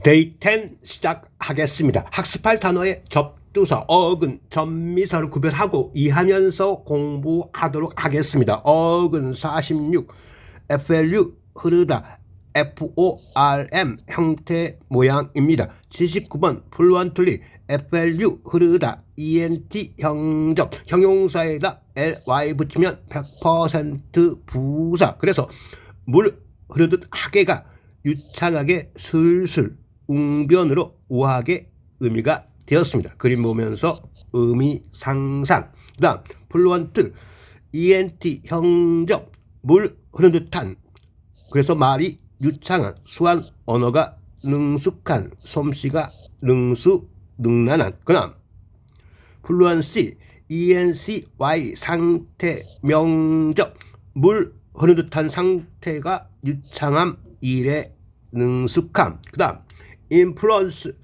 데이 10 시작하겠습니다. 학습할 단어의 접두사, 어근, 전미사를 구별하고 이하면서 공부하도록 하겠습니다. 어근 46, FLU 흐르다, FORM 형태 모양입니다. 79번 플루언틀리 FLU 흐르다, ENT 형접, 형용사에다 LY 붙이면 100% 부사. 그래서 물 흐르듯 하게가 유창하게 슬슬 웅변으로 우아하게 의미가 되었습니다. 그림 보면서 의미 상상. 그 다음 플루언트 ENT 형접, 물 흐르는 듯한, 그래서 말이 유창한, 수한, 언어가 능숙한, 솜씨가 능수 능란한. 그 다음 플루언시 ENCY 상태 명적, 물 흐르는 듯한 상태가 유창함, 일에 능숙함. 그 다음 인플루언스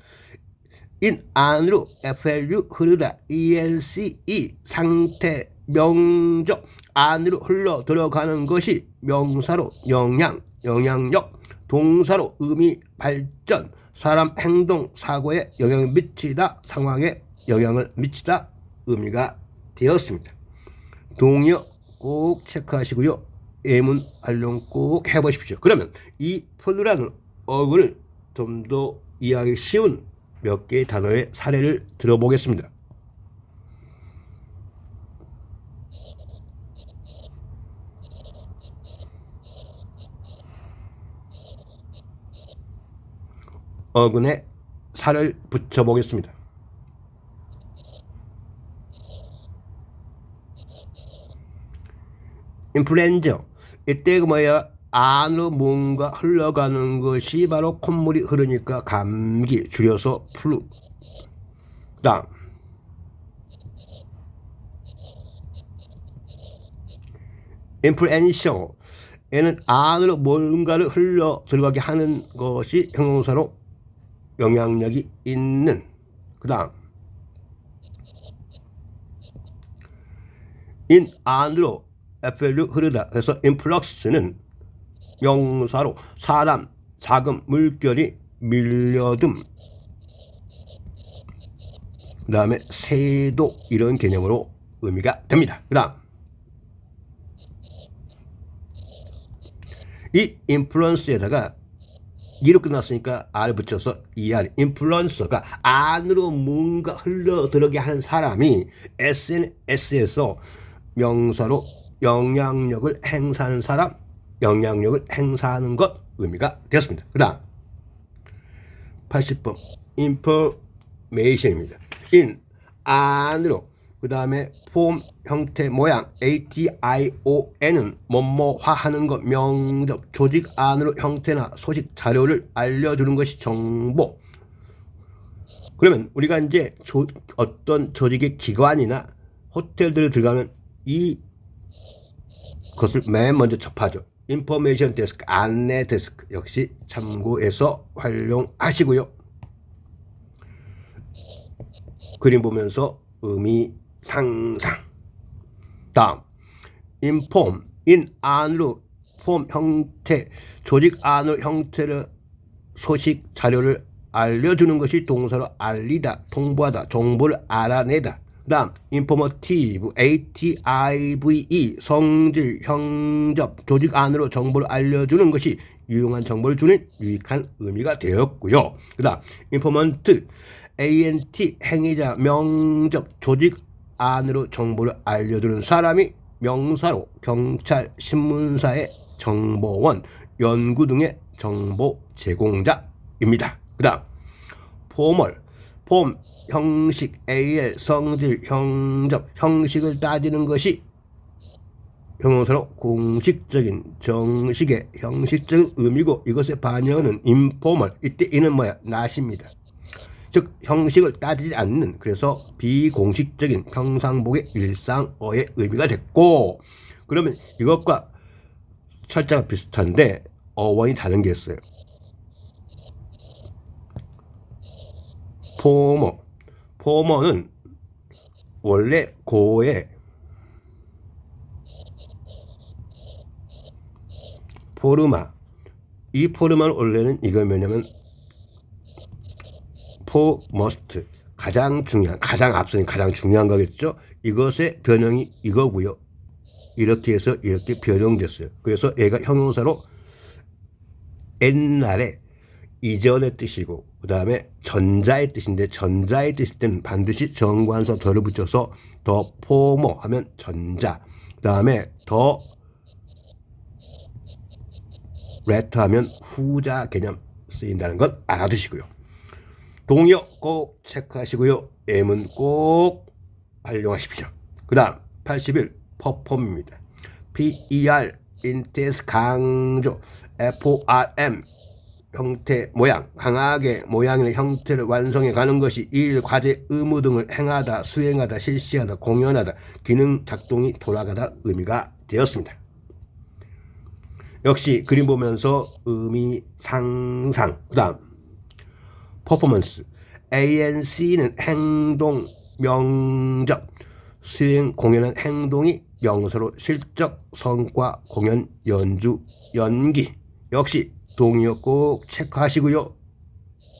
인 안으로 FLU 흐르다, ENCE 상태 명적, 안으로 흘러 들어가는 것이 명사로 영향, 영향력, 동사로 의미 발전, 사람 행동 사고에 영향을 미치다, 상황에 영향을 미치다 의미가 되었습니다. 동의어 꼭 체크하시고요. 예문 활용 꼭 해보십시오. 그러면 이 폴루라는 어근을 좀 더 이해하기 쉬운 몇 개의 단어의 사례를 들어보겠습니다. 어근에 살을 붙여보겠습니다. 인플루엔자, 이때 뭐야? 안으로 뭔가 흘러가는 것이 바로 콧물이 흐르니까 감기, 줄여서 플루. 다음 인플루엔셔, 얘는 안으로 뭔가를 흘러 들어가게 하는 것이 형용사로 영향력이 있는. 그 다음 인 안으로 FLU 흐르다, 그래서 인플럭스는 명사로 사람, 자금, 물결이 밀려듦, 그 다음에 세도, 이런 개념으로 의미가 됩니다. 그 다음 이 인플루언스에다가 이로 끝났으니까 R을 붙여서 ER, 인플루언서가 안으로 뭔가 흘러들어게 하는 사람이 SNS에서 명사로 영향력을 행사하는 사람, 영향력을 행사하는 것 의미가 되었습니다. 그 다음 80번 인포메이션입니다. 인 안으로, 그 다음에 폼 형태 모양, ATION은 뭐뭐화하는 것, 명적, 조직 안으로 형태나 소식 자료를 알려주는 것이 정보. 그러면 우리가 이제 어떤 조직의 기관이나 호텔들에 들어가면 이 것을 맨 먼저 접하죠. 인포메이션 데스크, 안내 데스크 역시 참고해서 활용하시고요. 그림 보면서 의미 상상. 다음 인폼, 인 안으로, 폼 형태, 조직 안으로 형태를, 소식 자료를 알려주는 것이 동사로 알리다, 통보하다, 정보를 알아내다. 그 다음 인포머티브, ATIVE 성질, 형접, 조직 안으로 정보를 알려주는 것이 유용한 정보를 주는 유익한 의미가 되었고요. 그 다음 인포먼트, ANT 행위자, 명접, 조직 안으로 정보를 알려주는 사람이 명사로 경찰, 신문사의 정보원, 연구 등의 정보 제공자입니다. 그 다음 포멀, 폼, 형식, AL, 성질, 형접, 형식을 따지는 것이 형용사로 공식적인, 정식의 형식적인 의미고, 이것에 반영하는 인포멀, 이때 이는 뭐야? 낫입니다. 즉 형식을 따지지 않는, 그래서 비공식적인 평상복의 일상어의 의미가 됐고, 그러면 이것과 철자가 비슷한데 어원이 다른 게 있어요. 포머는 원래 고의 포르마, 이 포르마는 원래는 이걸 뭐냐면 foremost 가장 중요한, 가장 앞서는 가장 중요한 거겠죠. 이것의 변형이 이거고요. 이렇게 해서 이렇게 변형됐어요. 그래서 얘가 형용사로 옛날에 이전의 뜻이고 그 다음에 전자의 뜻인데 전자의 뜻일 때는 반드시 정관사 더를 붙여서 더 포머 하면 전자, 그 다음에 더 레터 하면 후자 개념 쓰인다는 것 알아두시고요. 동의어 꼭 체크하시고요. M은 꼭 활용하십시오. 그 다음 81 perform입니다. PER intense 강조, FORM 형태 모양, 강하게 모양이나 형태를 완성해 가는 것이 일, 과제, 의무 등을 행하다, 수행하다, 실시하다, 공연하다, 기능 작동이 돌아가다 의미가 되었습니다. 역시 그림 보면서 의미 상상. 그 다음 퍼포먼스. ANC는 행동, 명적, 수행, 공연한 행동이 명사로 실적, 성과, 공연, 연주, 연기. 역시 동의어 꼭 체크하시고요.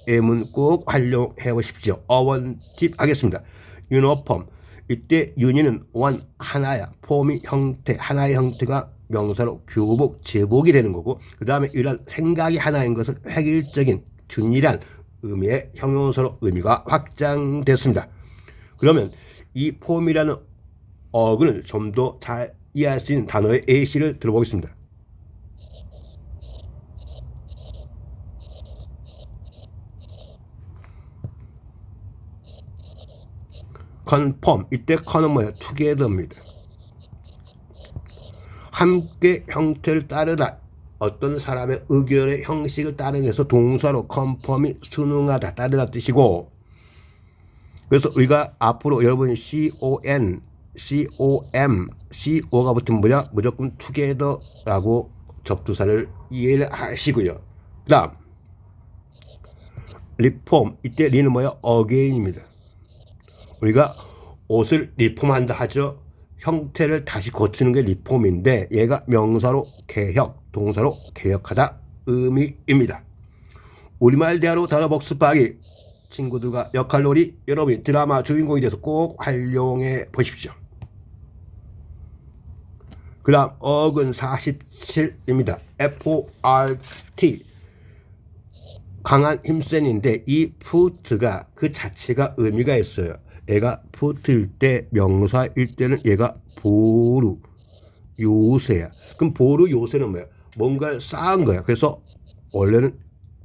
M은 꼭 활용해 보십시오. 어원팁 하겠습니다. 유니폼. 이때 유니는 원, 하나야. 폼이 형태, 하나의 형태가 명사로 교복, 제복이 되는 거고 그 다음에 이런 생각이 하나인 것은 획일적인, 균일한 의미의 형용사로 의미가 확장됐습니다. 그러면 이 폼이라는 어근을 좀 더 잘 이해할 수 있는 단어의 예시를 들어보겠습니다. 컨펌. 이때 컨은 뭐예요? 투게더입니다. 함께 형태를 따르다. 어떤 사람의 의견의 형식을 따르면서 동사로 컨펌이 순응하다, 따르다 뜻이고 그래서 우리가 앞으로 여러분이 CON, COM, CO가 붙으면 뭐냐? 무조건 투게더라고 접두사를 이해를 하시고요. 그 다음 리폼. 이때 리는 뭐야? 어게인입니다. 우리가 옷을 리폼한다 하죠. 형태를 다시 고치는 게 리폼인데 얘가 명사로 개혁, 동사로 개혁하다 의미입니다. 우리말 대화로 단어 복습하기. 친구들과 역할놀이. 여러분이 드라마 주인공이 돼서 꼭 활용해 보십시오. 그 다음 어근 47입니다. FORT 강한 힘센인데 이 푸트가 그 자체가 의미가 있어요. 얘가 푸트일 때 명사일 때는 얘가 보루 요새야. 그럼 보루 요새는 뭐야? 뭔가를 쌓은 거야. 그래서 원래는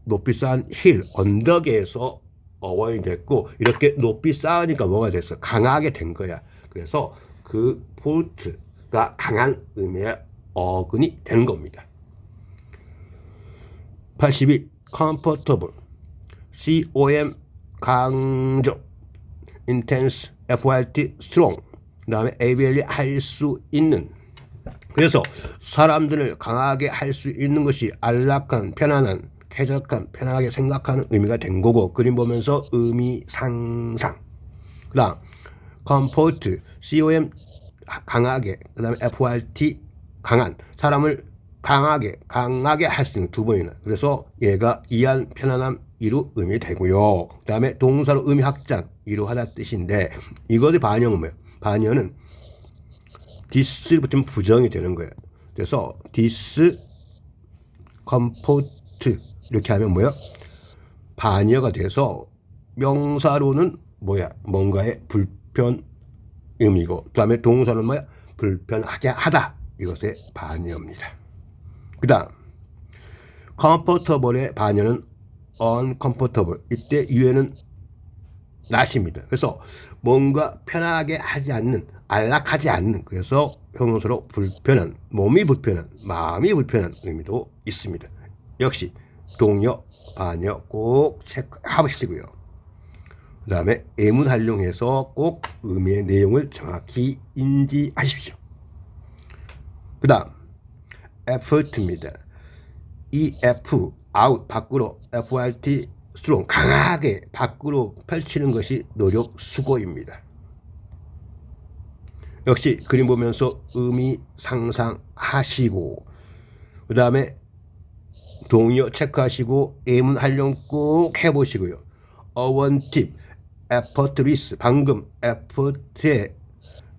높이 쌓은 힐 언덕에서 어원이 됐고 이렇게 높이 쌓으니까 뭐가 됐어? 강하게 된 거야. 그래서 그 푸트가 강한 의미의 어근이 된 겁니다. 82 comfortable. COM 강조, intense, FRT strong. 그 다음에 ABL이 할 수 있는. 그래서 사람들을 강하게 할 수 있는 것이 안락한, 편안한, 쾌적한, 편하게 생각하는 의미가 된 거고 그림 보면서 의미 상상. 그 다음 comfort, COM 강하게, 그 다음에 FRT 강한, 사람을 강하게 할 수 있는 두 번이나. 그래서 얘가 이한, 편안함, 이루 의미 되고요. 그 다음에 동사로 의미 확장, 이루하다 뜻인데 이것의 반영은 뭐예요? 반영은 this 붙으면 부정이 되는 거예요. 그래서 this comfort 이렇게 하면 뭐예요? 반어가 돼서 명사로는 뭐야? 뭔가의 불편 의미고 그 다음에 동사는 뭐야? 불편하게 하다. 이것의 반어입니다. 그 다음 comfortable의 반어는 uncomfortable. 이때 유해는 not입니다. 그래서 뭔가 편하게 하지 않는, 안락하지 않는, 그래서 형용사로 불편한, 몸이 불편한, 마음이 불편한 의미도 있습니다. 역시 동여, 반여 꼭 체크해보시고요. 그 다음에 예문 활용해서 꼭 의미의 내용을 정확히 인지하십시오. 그 다음 effort입니다. EF out 밖으로, FRT strong 강하게 밖으로 펼치는 것이 노력, 수고입니다. 역시 그림 보면서 의미 상상하시고 그 다음에 동의어 체크하시고 예문 활용 꼭 해보시고요. 어원팁, effortless, 방금 effort의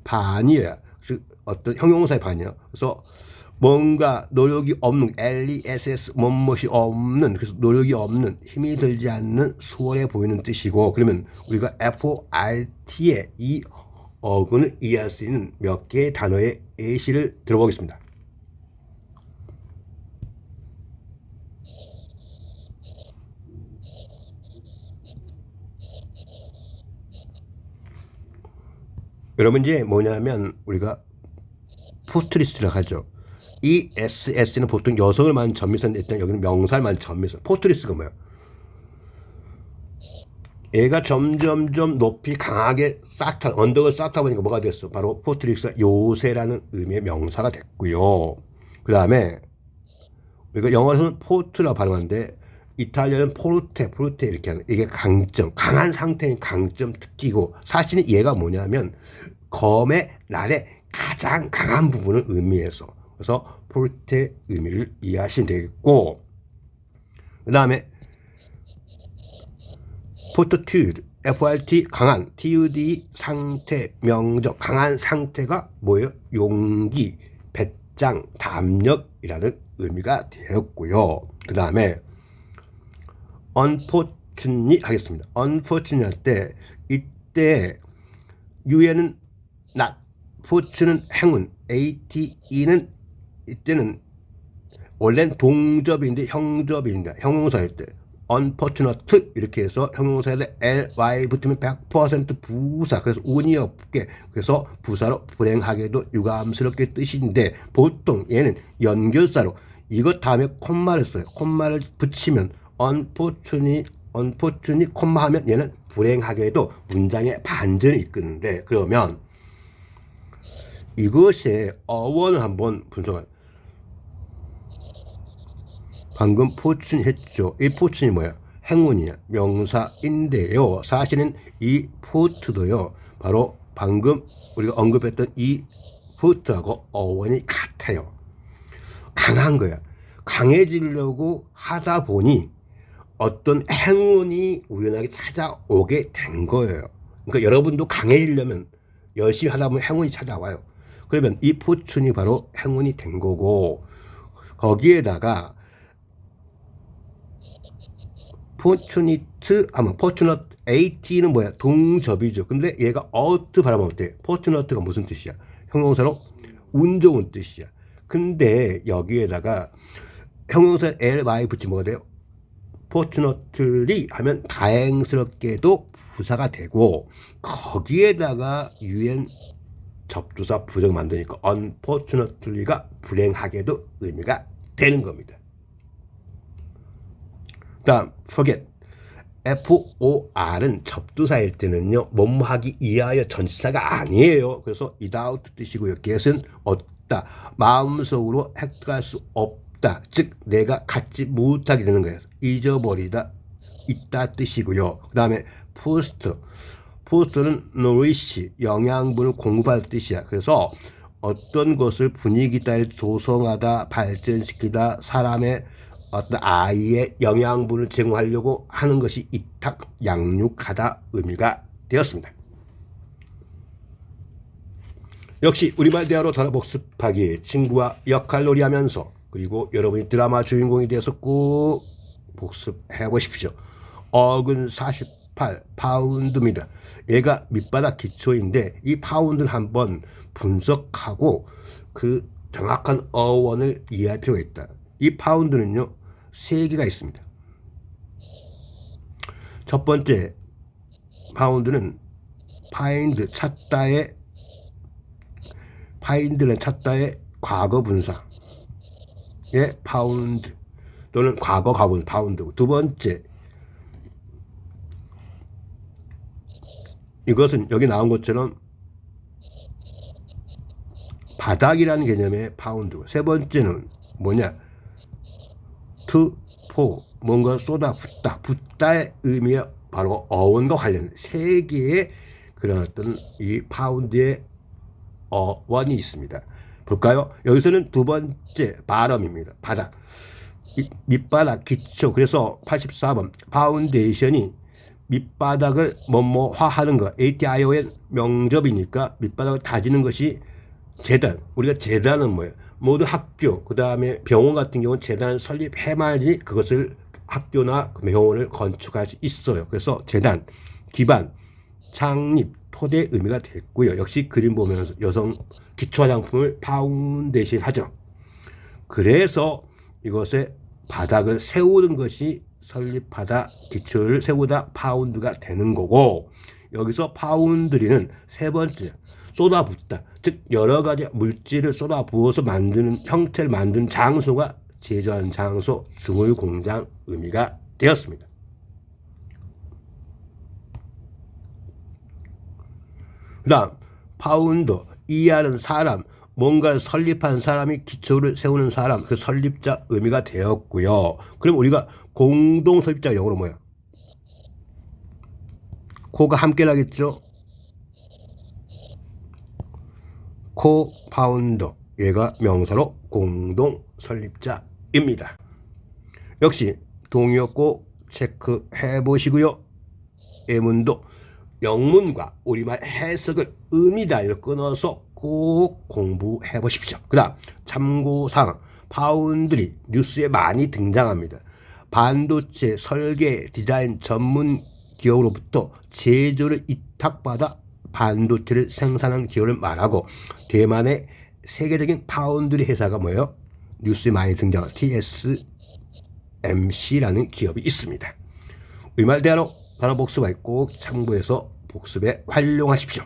반이야. 어떤 형용사의 반이야. 그래서 뭔가 노력이 없는, LESS, 뭐뭇이 없는, 그래서 노력이 없는, 힘이 들지 않는, 수월해 보이는 뜻이고, 그러면 우리가 FRT의 이 어근을 이해할 수 있는 몇 개의 단어의 예시를 들어보겠습니다. 여러분 이제 뭐냐면 우리가 포트리스트라고 하죠. 이 SS는 보통 여성을 말하는 전미사인데 일단 여기는 명사를 말하는 전미사. 포트리스가 뭐야? 얘가 점점점 높이 강하게 쌓다, 언덕을 쌓다 보니까 뭐가 됐어? 바로 포트리스가 요새라는 의미의 명사가 됐고요. 그 다음에 우리가 영어에서는 포트라고 발음하는데 이탈리아는 포르테 이렇게 하는, 이게 강점, 강한 상태인 강점 특기고, 사실은 얘가 뭐냐면 검의 날의 가장 강한 부분을 의미해서, 그래서 포르테 의미를 이해하시면 되겠고, 그 다음에 fortitude, FRT 강한, TUD 상태, 명적, 강한 상태가 뭐예요? 용기, 배짱, 담력이라는 의미가 되었고요. 그 다음에 unfortunate 하겠습니다. unfortunate 할 때 이때 유에는 not, fortune은 행운, ATE는 이때는 원래는 동접인데 형접입니다. 형용사일 때 unfortunate 이렇게 해서 형용사에 ly 붙으면 100% 부사, 그래서 운이 없게, 그래서 부사로 불행하게도 유감스럽게 뜻인데, 보통 얘는 연결사로 이것 다음에 콤마를 써요. 콤마를 붙이면 unfortunate 콤마 하면 얘는 불행하게도 문장의 반전이 이끄는데, 그러면 이것의 어원을 한번 분석해요. 방금 포춘 했죠. 이 포춘이 뭐야? 행운이야. 명사인데요. 사실은 이 포트도요, 바로 방금 우리가 언급했던 이 포트하고 어원이 같아요. 강한 거야. 강해지려고 하다 보니 어떤 행운이 우연하게 찾아오게 된 거예요. 그러니까 여러분도 강해지려면 열심히 하다 보면 행운이 찾아와요. 그러면 이 포춘이 바로 행운이 된 거고, 거기에다가 포추니트 하면 포추너트 AT는 뭐야? 동접이죠. 근데 얘가 어트 발음하면 어때? 포추너트가 무슨 뜻이야? 형용사로 운 좋은 뜻이야. 근데 여기에다가 형용사 ly 붙이면 뭐가 돼요? 포추너틀리 하면 다행스럽게도 부사가 되고, 거기에다가 un 접두사 부정 만드니까 unfortunately가 불행하게도 의미가 되는 겁니다. 다음 forget, for은 접두사일 때는요, 뭐뭐하기 이하여 전치사가 아니에요. 그래서 without 뜻이고요. get은 얻다, 마음속으로 획득할 수 없다, 즉 내가 갖지 못하게 되는 거예요. 잊어버리다, 있다 뜻이고요. 그 다음에 포스트는 nourish, 영양분을 공급할 뜻이야. 그래서 어떤 것을 분위기 따위 조성하다, 발전시키다, 사람의 어떤 아이의 영양분을 제공하려고 하는 것이 이탁, 양육하다 의미가 되었습니다. 역시 우리말 대화로 단어 복습하기, 친구와 역할놀이 하면서, 그리고 여러분이 드라마 주인공이 되어서 꼭 복습해 보십시오. 어근 48 파운드입니다. 얘가 밑바닥 기초인데 이 파운드를 한번 분석하고 그 정확한 어원을 이해할 필요가 있다. 이 파운드는요, 3개가 있습니다. 첫 번째 파운드는 파인드, 찾다의, 파인드는 찾다의 과거 분사의 파운드 또는 과거 가분 파운드고, 두 번째 이것은 여기 나온 것처럼 바닥이라는 개념의 파운드고, 세 번째는 뭐냐? to pour, 뭔가 쏟아붓다, 붓다의 의미의 바로 어원과 관련 3개의 그런 어떤 이 파운드의 어원이 있습니다. 볼까요? 여기서는 두 번째 바람입니다. 바닥, 밑바닥, 기초. 그래서 84번 파운데이션이 밑바닥을 뭐뭐화하는 거, ATION 명접이니까 밑바닥을 다지는 것이 재단. 우리가 재단은 뭐예요? 모두 학교, 그 다음에 병원 같은 경우는 재단을 설립해야지 그것을 학교나 병원을 건축할 수 있어요. 그래서 재단, 기반, 창립, 토대 의미가 됐고요. 역시 그림 보면서 여성 기초 화장품을 파운데이션 하죠. 그래서 이것의 바닥을 세우는 것이 설립하다, 기초를 세우다 파운드가 되는 거고, 여기서 파운드리는 세 번째, 쏟아붓다. 즉 여러 가지 물질을 쏟아부어서 만드는 형태를 만든 장소가 제조하는 장소, 주물 공장 의미가 되었습니다. 그 다음 파운더, 이하는 사람, 뭔가를 설립한 사람이 기초를 세우는 사람, 그 설립자 의미가 되었고요. 그럼 우리가 공동 설립자 영어로 뭐야? 코가 함께 나겠죠? 코파운더, 얘가 명사로 공동 설립자입니다. 역시 동의어 꼭 체크해 보시고요. 예문도 영문과 우리말 해석을 의미단위로 끊어서 꼭 공부해 보십시오. 그 다음 참고사항, 파운드리 뉴스에 많이 등장합니다. 반도체 설계 디자인 전문 기업으로부터 제조를 위탁받아 반도체를 생산하는 기업을 말하고, 대만의 세계적인 파운드리 회사가 뭐예요? 뉴스에 많이 등장한 TSMC라는 기업이 있습니다. 우리말 대화로 단어 복습하기 꼭 참고해서 복습에 활용하십시오.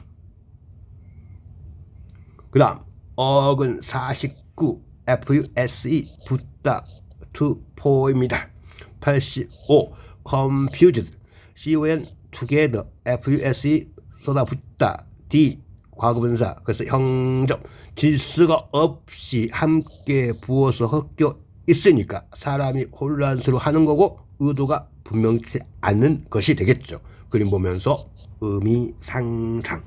그 다음 어근 49 FUSE 붙다 to 포입니다. 85 confused CON together FUSE 쏟아붓다 D 과거분사, 그래서 형접, 질서가 없이 함께 부어서 섞여 있으니까 사람이 혼란스러워하는 거고 의도가 분명치 않는 것이 되겠죠. 그림 보면서 의미 상상.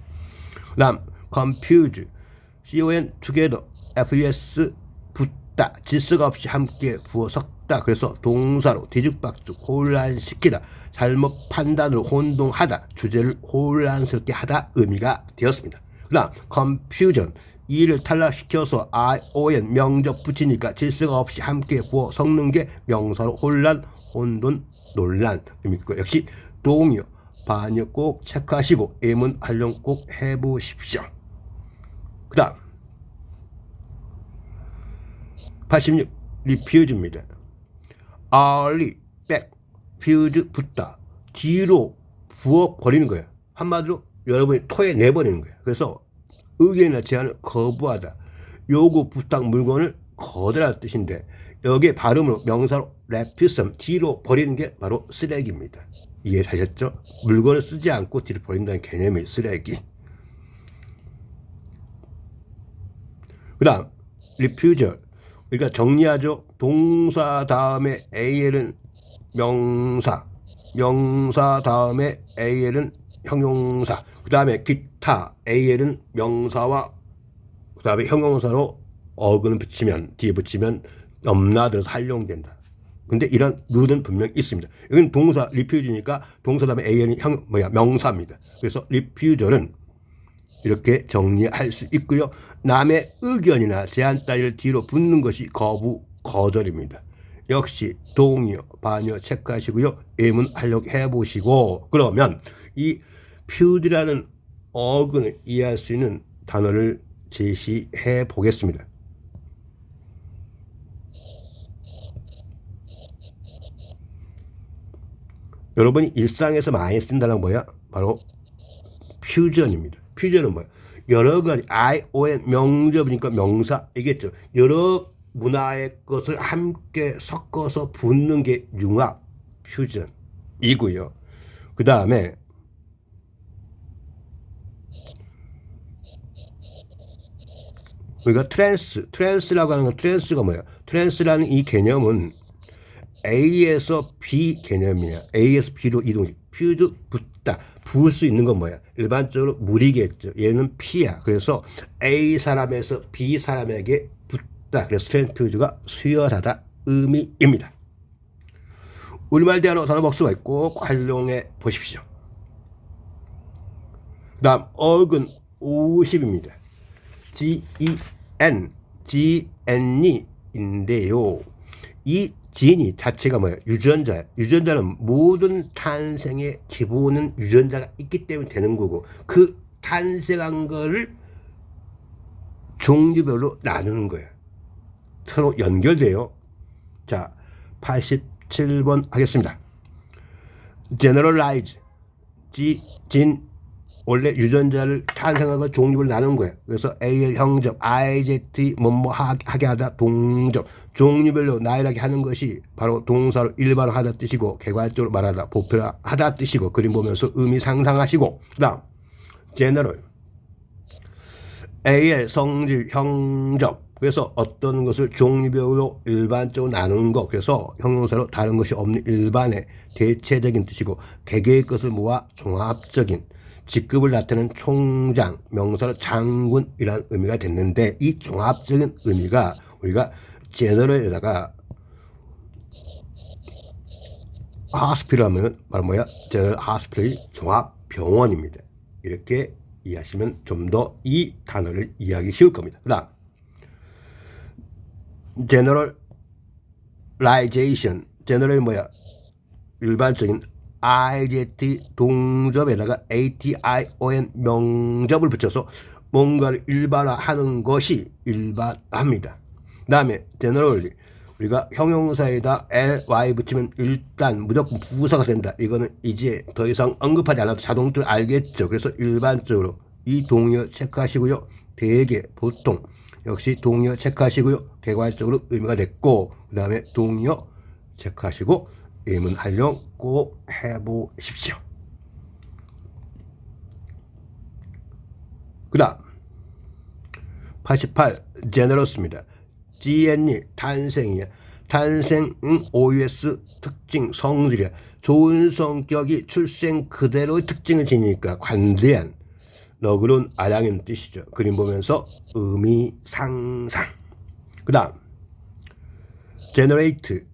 그 다음 confuse CON together FUS 붙다, 질서가 없이 함께 부어 섞다, 그래서 동사로 뒤죽박죽 혼란시키다, 잘못 판단으로 혼동하다, 주제를 혼란스럽게 하다 의미가 되었습니다. 그 다음 confusion, 이를 탈락시켜서 ION 명접 붙이니까 질서가 없이 함께 부어 섞는 게 명사로 혼란, 혼돈, 논란 의미고, 역시 동의어 반역 꼭 체크하시고 예문 활용 꼭 해보십시오. 그 다음 86 리퓨즈입니다. early, back, fuse 붙다, 뒤로 부어버리는 거예요. 한마디로 여러분이 토해 내버리는 거예요. 그래서 의견이나 제안을 거부하다, 요구, 부탁, 물건을 거절할 뜻인데, 여기에 발음으로 명사로 refuse, 뒤로 버리는 게 바로 쓰레기입니다. 이해하셨죠? 물건을 쓰지 않고 뒤로 버린다는 개념이 쓰레기. 그 다음 refusal, 우리가 정리하죠. 동사 다음에 AL은 명사, 명사 다음에 AL은 형용사, 그 다음에 기타 AL은 명사와 그 다음에 형용사로 어근을 붙이면, 뒤에 붙이면 넘나들어서 활용된다. 근데 이런 룰은 분명히 있습니다. 여기는 동사 리퓨즈니까 동사 다음에 AL은 명사입니다. 그래서 리퓨저는 이렇게 정리할 수 있고요. 남의 의견이나 제안 따위를 뒤로 붙는 것이 거부, 거절입니다. 역시 동의어, 반의어 체크하시고요. 예문 활용해 보시고, 그러면 이 퓨즈라는 어근을 이해할 수 있는 단어를 제시해 보겠습니다. 여러분이 일상에서 많이 쓴다는 뭐야? 바로 퓨전입니다. 퓨전은 뭐야? 여러 가지 ION 명접이니까 명사이겠죠. 여러 문화의 것을 함께 섞어서 붓는 게 융합, 퓨전이고요. 그 다음에 우리가 트랜스라고 하는 건, 트랜스가 뭐야? 트랜스라는 이 개념은 A에서 B 개념이야. A에서 B로 이동식. 퓨즈 붙다. 부을 수 있는 건 뭐야? 일반적으로 물이겠죠. 얘는 P야. 그래서 A 사람에서 B 사람에게 붙다. 그래서 트랜스퓨즈가 수혈하다 의미입니다. 우리말 대화로 단어 복수가 꼭 활용해 보십시오. 그 다음 어근 50입니다. Gen이 인데요. 이 gen이 자체가 뭐예요? 유전자예요. 유전자는 모든 탄생의 기본은 유전자가 있기 때문에 되는 거고, 그 탄생한 거를 종류별로 나누는 거예요. 서로 연결돼요. 자, 87번 하겠습니다. generalize, 진 원래 유전자를 탄생한 걸 종류별로 나눈 거예요. 그래서 A의 형접, IZ 뭐뭐 하게 하다, 동접, 종류별로 나열하게 하는 것이 바로 동사로 일반화하다 뜻이고, 개괄적으로 말하다, 보편화하다 뜻이고, 그림 보면서 의미 상상하시고, 그 다음 general, A의 성질, 형접, 그래서 어떤 것을 종류별로 일반적으로 나누는 것, 그래서 형용사로 다른 것이 없는 일반의 대체적인 뜻이고, 개개의 것을 모아 종합적인 직급을 나타내는 총장, 명사로 장군이라는 의미가 됐는데, 이 종합적인 의미가 우리가 제너럴에다가 하스피tal 하면 바로 뭐야? 제너럴 하스피털이 종합병원입니다. 이렇게 이해하시면 좀 더 이 단어를 이해하기 쉬울 겁니다. 그 다음 generalization, general이 뭐야? 일반적인 IZ 동접에다가 ATION 명접을 붙여서 뭔가를 일반화하는 것이 일반화입니다. 그 다음에 generally, 우리가 형용사에다 ly 붙이면 일단 무조건 부사가 된다. 이거는 이제 더 이상 언급하지 않아도 자동적으로 알겠죠. 그래서 일반적으로 이 동의어 체크하시고요. 대개, 보통 역시 동의어 체크하시고요. 개괄적으로 의미가 됐고, 그 다음에 동의어 체크하시고 예문 활용 꼭 해보십시오. 그 다음 88 generous입니다. GN이 탄생이야. 탄생은 OUS 특징 성질이야. 좋은 성격이 출생 그대로의 특징을 지니까 관대한, 너그러운 아량인 뜻이죠. 그림 보면서 의미 상상. 그 다음 generate,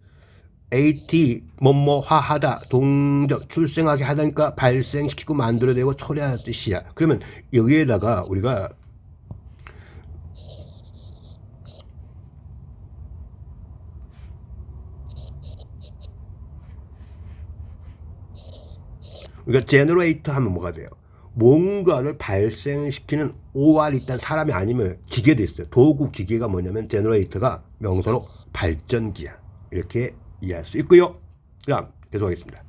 AT 뭐뭐화하다, 동적, 출생하게 하다니까 발생시키고 만들어내고 초래하는 뜻이야. 그러면 여기에다가 우리가 generate 하면 뭐가 돼요? 뭔가를 발생시키는 OR이 일단 사람이 아니면 기계도 있어요. 도구 기계가 뭐냐면 generator가 명사로 발전기야. 이렇게 이해할 수 있고요. 그 다음 계속하겠습니다.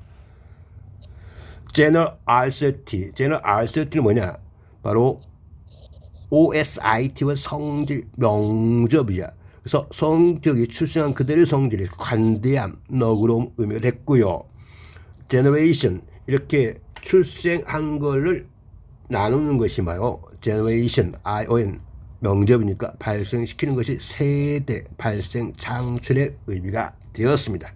generosity, generosity는 뭐냐? 바로 OSIT와 성질, 명접이야. 그래서 성격이 출생한 그대로의 성질이 관대함, 너그러움 의미가 됐고요. generation, 이렇게 출생한 거를 나누는 것이 뭐요? generation, ION, 명접이니까 발생시키는 것이 세대, 발생, 창출의 의미가 되었습니다.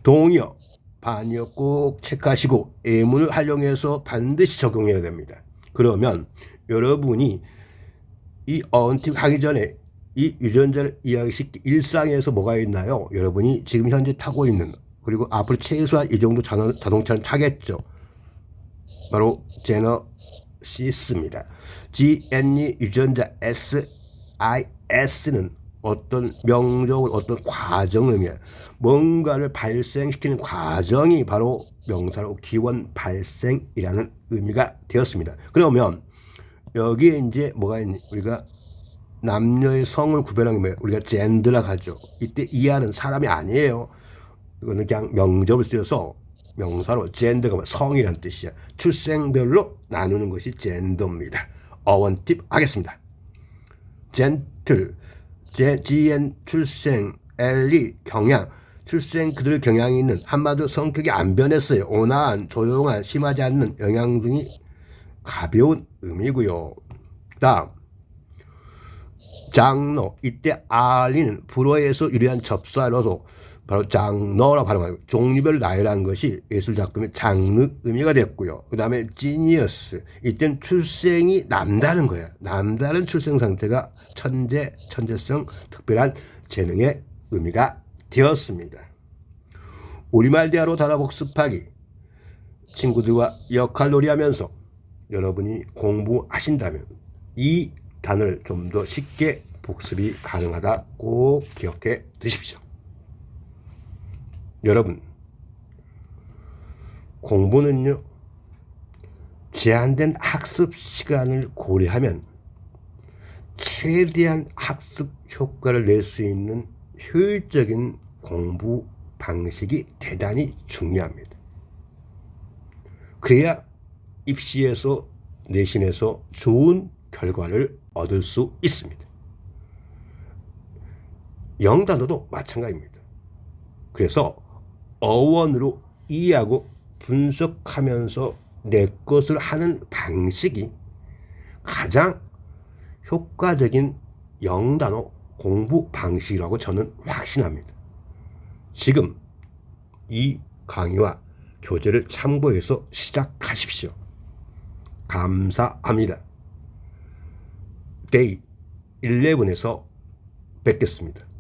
동의어, 반의어 꼭 체크하시고 예문을 활용해서 반드시 적용해야 됩니다. 그러면 여러분이 이 언팁 하기 전에 이 유전자를 이해하기 일상에서 뭐가 있나요? 여러분이 지금 현재 타고 있는, 그리고 앞으로 최소한 이 정도 자동차는 타겠죠. 바로 제너시스입니다. GN이 유전자, SIS는 어떤 명적을, 어떤 과정을 의미해요. 뭔가를 발생시키는 과정이 바로 명사로 기원 발생이라는 의미가 되었습니다. 그러면 여기에 이제 뭐가 있니? 우리가 남녀의 성을 구별하는 게 뭐예요? 우리가 젠더라고 하죠. 이때 이하는 사람이 아니에요. 이거는 그냥 명접을 쓰여서 명사로 젠더가 성이라는 뜻이야. 출생별로 나누는 것이 젠더입니다. 어원팁 하겠습니다. 젠틀, GN 출생, 엘리 경향, 출생 그들의 경향이 있는, 한마디로 성격이 안 변했어요. 온화한, 조용한, 심하지 않는 영향 등이 가벼운 의미고요. 다음 장로, 이때 알리는 불어에서 유래한 접사로서 바로 장르라고 발음하고 종류별 나열한 것이 예술작품의 장르 의미가 됐고요. 그 다음에 지니어스, 이때는 출생이 남다른 거야. 남다른 출생 상태가 천재성, 특별한 재능의 의미가 되었습니다. 우리말 대화로 단어 복습하기. 친구들과 역할놀이 하면서 여러분이 공부하신다면 이 단어를 좀 더 쉽게 복습이 가능하다 꼭 기억해 두십시오. 여러분, 공부는요, 제한된 학습 시간을 고려하면 최대한 학습 효과를 낼 수 있는 효율적인 공부 방식이 대단히 중요합니다. 그래야 입시에서 내신에서 좋은 결과를 얻을 수 있습니다. 영단어도 마찬가지입니다. 그래서 어원으로 이해하고 분석하면서 내 것을 하는 방식이 가장 효과적인 영단어 공부 방식이라고 저는 확신합니다. 지금 이 강의와 교재를 참고해서 시작하십시오. 감사합니다. 데이 11에서 뵙겠습니다.